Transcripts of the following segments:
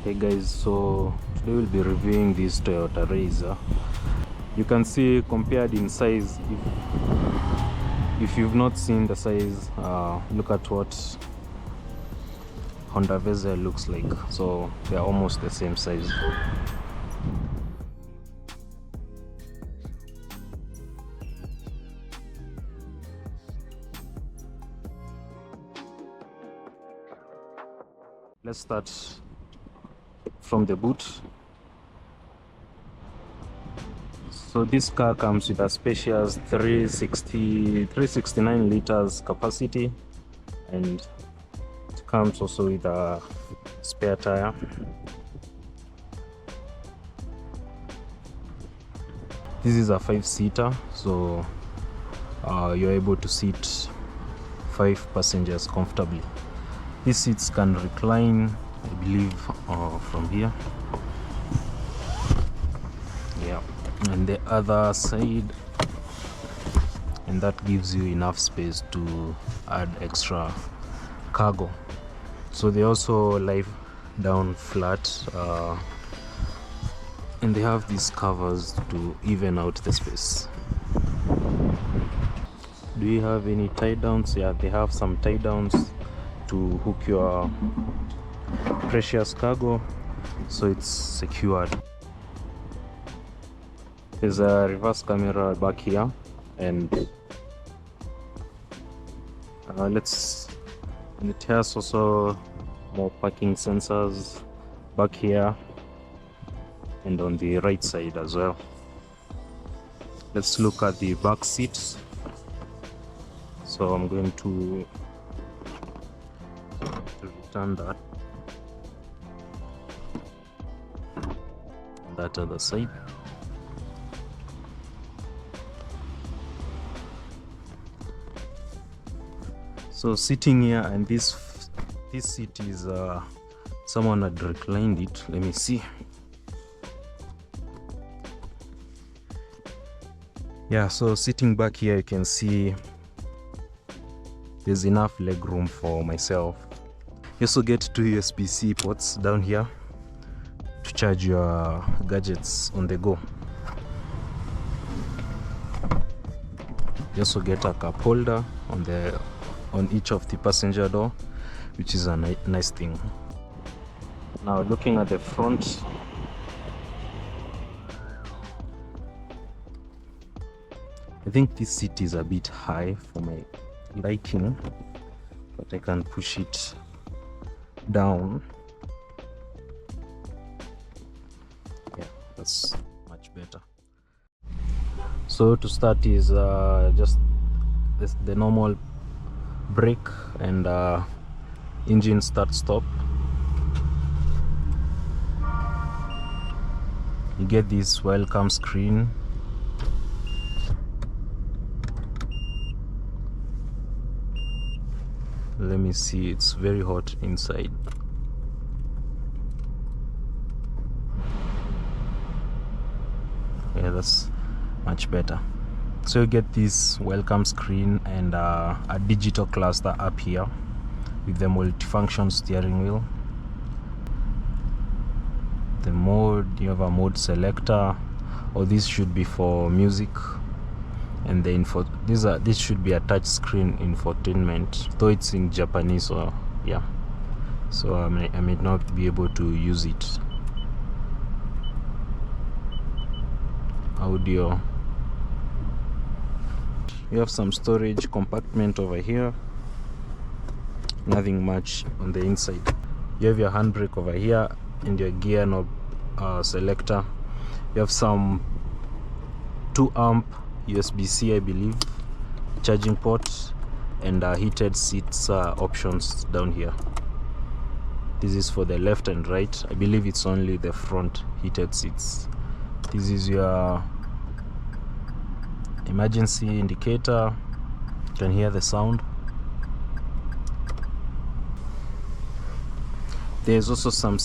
Hey guys, so today we'll be reviewing this Toyota Raize. You can see compared in size, if you've not seen the size, look at what Honda Vezel looks like. So they're almost the same size. Let's start from the boot. So this car comes with a spacious 369 liters capacity, and it comes also with a spare tire. This is a 5-seater, so you're able to seat 5 passengers comfortably. These seats can recline, I believe, from here. Yeah, and the other side, and that gives you enough space to add extra cargo. So they also lie down flat, and they have these covers to even out the space. Do you have any tie downs? Yeah, they have some tie downs to hook your precious cargo so it's secured. There's a reverse camera back here, and it has also more parking sensors back here and on the right side as well. Let's look at the back seats. So I'm going to return that other side. So sitting here, and this seat is someone had reclined it. Let me see. Yeah, so sitting back here, you can see there's enough leg room for myself. You also get 2 USB-C ports down here to charge your gadgets on the go. You also get a cup holder on each of the passenger door, which is a nice thing. Now looking at the front, I think this seat is a bit high for my liking, but I can push it down. Yeah, that's much better. So to start is just the normal brake and engine start stop. You get this welcome screen. Let me see, it's very hot inside. Yeah, that's much better. So you get this welcome screen and a digital cluster up here with the multifunction steering wheel. The mode, you have a mode selector, or this should be for music, and the this should be a touch screen infotainment, though it's in Japanese, so yeah, so I may not be able to use it. Audio, you have some storage compartment over here, nothing much on the inside. You have your handbrake over here and your gear knob selector. You have some 2 amp USB-C, I believe, charging port, and heated seats options down here. This is for the left and right. I believe it's only the front heated seats. This is your emergency indicator. You can hear the sound. There's also some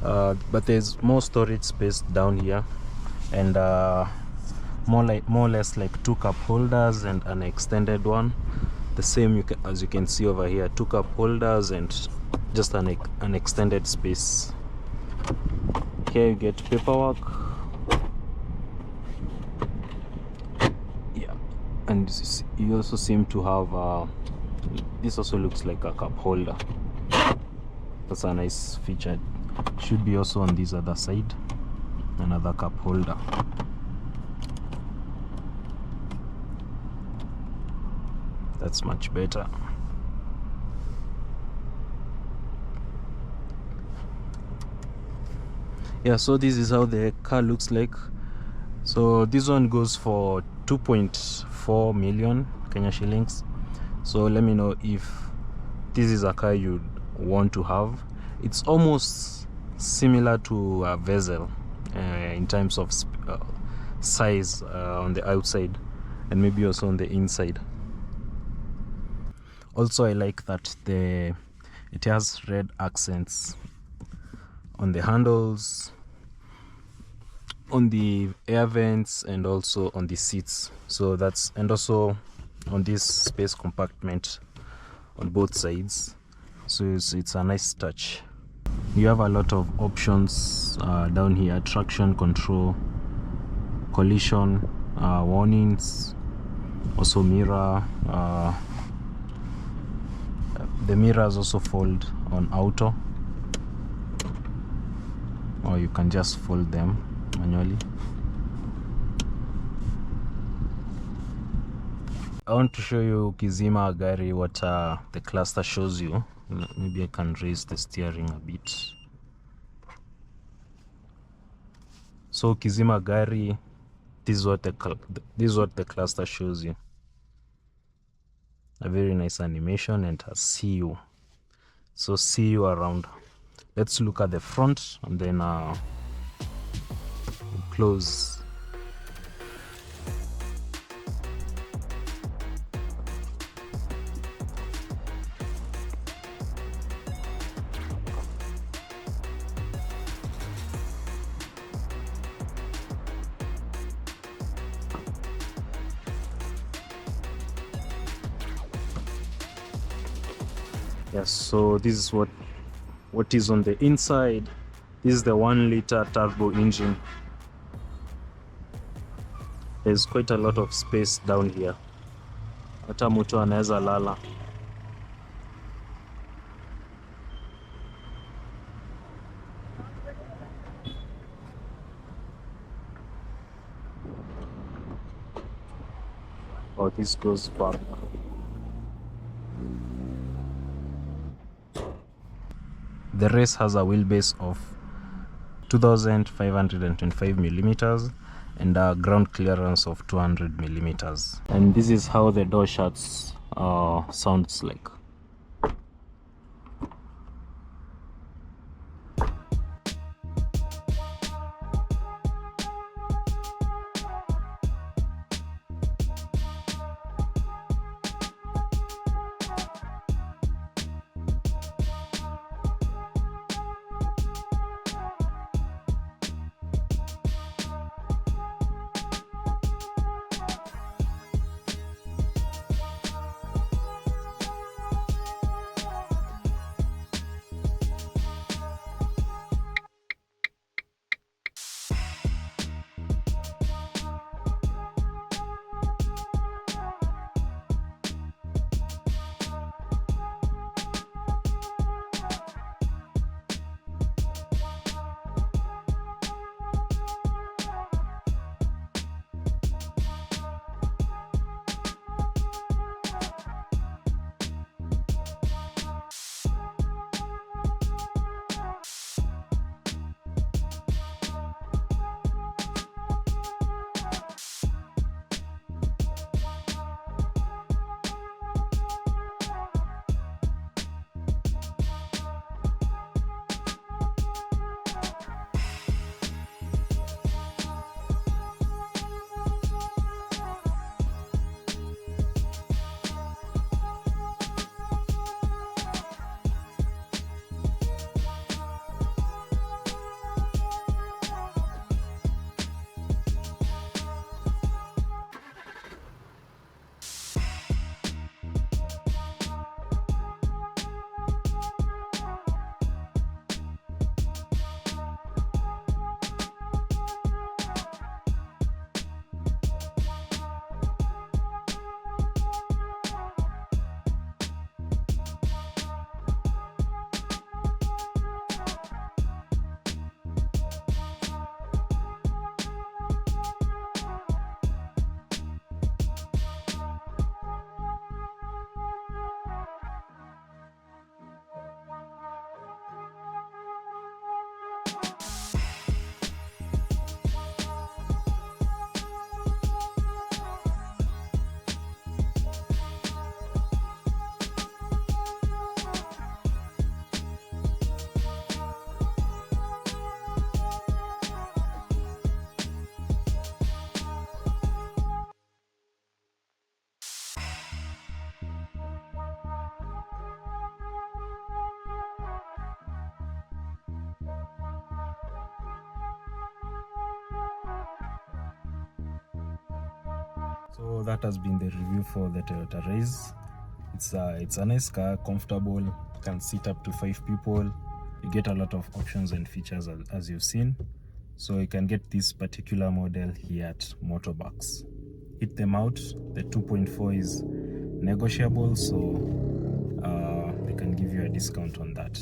but there's more storage space down here, and more or less like 2 cup holders and an extended one. The same as you can see over here, 2 cup holders and just an extended space. Here you get paperwork, yeah, and you also seem to have this also looks like a cup holder. That's a nice feature. Should be also on this other side, another cup holder. That's much better. Yeah, so this is how the car looks like. So this one goes for 2.4 million Kenya shillings. So let me know if this is a car you'd want to have. It's almost similar to a Vezel in terms of size on the outside, and maybe also on the inside. Also, I like that it has red accents on the handles, on the air vents, and also on the seats. So that's, and also on this space compartment on both sides. So it's a nice touch. You have a lot of options down here: traction control, collision warnings, also mirror. The mirrors also fold on auto, or you can just fold them manually. I want to show you ukizima gari what the cluster shows you. Maybe I can raise the steering a bit. So ukizima gari, this is what the cluster shows you. A very nice animation, and a see you. So see you around. Let's look at the front, and then we'll close. Yes, so this is what is on the inside. This is the 1-liter turbo engine. There's quite a lot of space down here. Hata mtu anaweza lala. Oh, this goes back. The Raize has a wheelbase of 2,525 millimeters and a ground clearance of 200 millimeters. And this is how the door shuts sounds like. So that has been the review for the Toyota Raize. It's a nice car, comfortable, can seat up to 5 people. You get a lot of options and features as you've seen. So you can get this particular model here at Motorbucks. Hit them out. The 2.4 is negotiable, so they can give you a discount on that.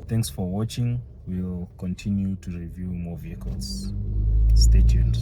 Thanks for watching. We'll continue to review more vehicles. Stay tuned.